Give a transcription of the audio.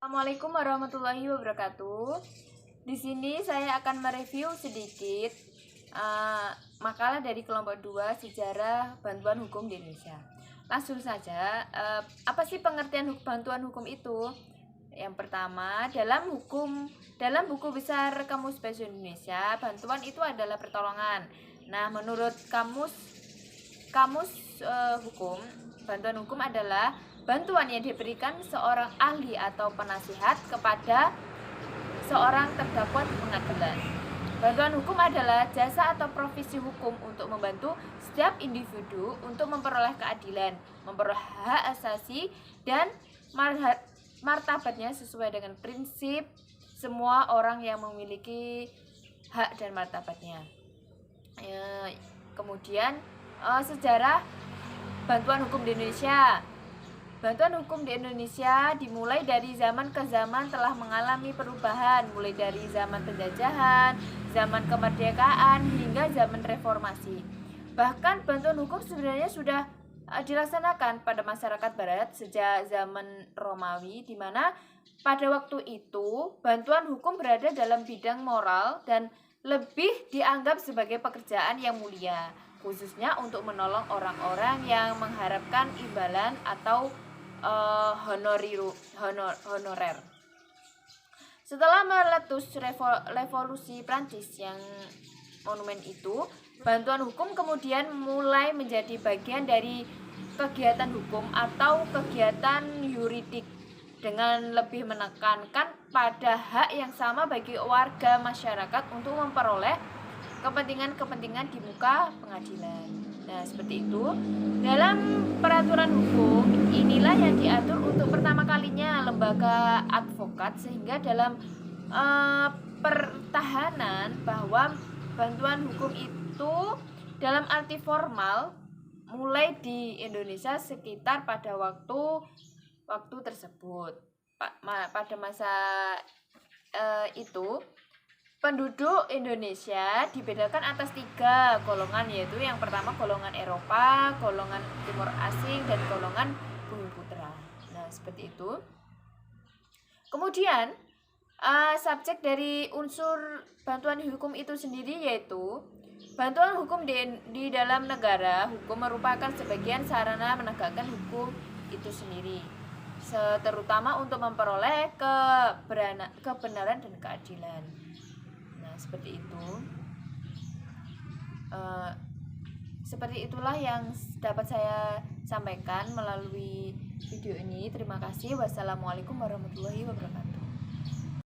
Assalamualaikum warahmatullahi wabarakatuh. Di sini saya akan mereview sedikit makalah dari kelompok 2 Sejarah Bantuan Hukum di Indonesia. Langsung saja, apa sih pengertian bantuan hukum itu? Yang pertama, dalam buku besar Kamus Bahasa Indonesia, bantuan itu adalah pertolongan. Nah, menurut kamus hukum, bantuan hukum adalah bantuan yang diberikan seorang ahli atau penasihat kepada seorang terdakwa di pengadilan. Bantuan hukum adalah jasa atau profesi hukum untuk membantu setiap individu untuk memperoleh keadilan, memperoleh hak asasi dan martabatnya sesuai dengan prinsip semua orang yang memiliki hak dan martabatnya. Kemudian sejarah bantuan hukum di Indonesia. Bantuan hukum di Indonesia dimulai dari zaman ke zaman telah mengalami perubahan, mulai dari zaman penjajahan, zaman kemerdekaan, hingga zaman reformasi. Bahkan bantuan hukum sebenarnya sudah dilaksanakan pada masyarakat barat sejak zaman Romawi, di mana pada waktu itu bantuan hukum berada dalam bidang moral dan lebih dianggap sebagai pekerjaan yang mulia, khususnya untuk menolong orang-orang yang mengharapkan imbalan atau honorer. Setelah meletus revolusi Prancis yang monumen itu, bantuan hukum kemudian mulai menjadi bagian dari kegiatan hukum atau kegiatan yuridik dengan lebih menekankan pada hak yang sama bagi warga masyarakat untuk memperoleh kepentingan-kepentingan di muka pengadilan. Nah, seperti itu. Dalam peraturan hukum, inilah yang diatur untuk pertama kalinya lembaga advokat, sehingga dalam pertahanan bahwa bantuan hukum itu dalam arti formal mulai di Indonesia sekitar pada waktu tersebut. Pada masa itu penduduk Indonesia dibedakan atas 3 golongan, yaitu yang pertama golongan Eropa, golongan Timur Asing, dan golongan Bumi Putra. Nah, seperti itu. Kemudian subjek dari unsur bantuan hukum itu sendiri yaitu bantuan hukum di dalam negara hukum merupakan sebagian sarana menegakkan hukum itu sendiri, terutama untuk memperoleh kebenaran dan keadilan. Nah, seperti itu. Seperti itulah yang dapat saya sampaikan melalui video ini. Terima kasih. Wassalamualaikum warahmatullahi wabarakatuh.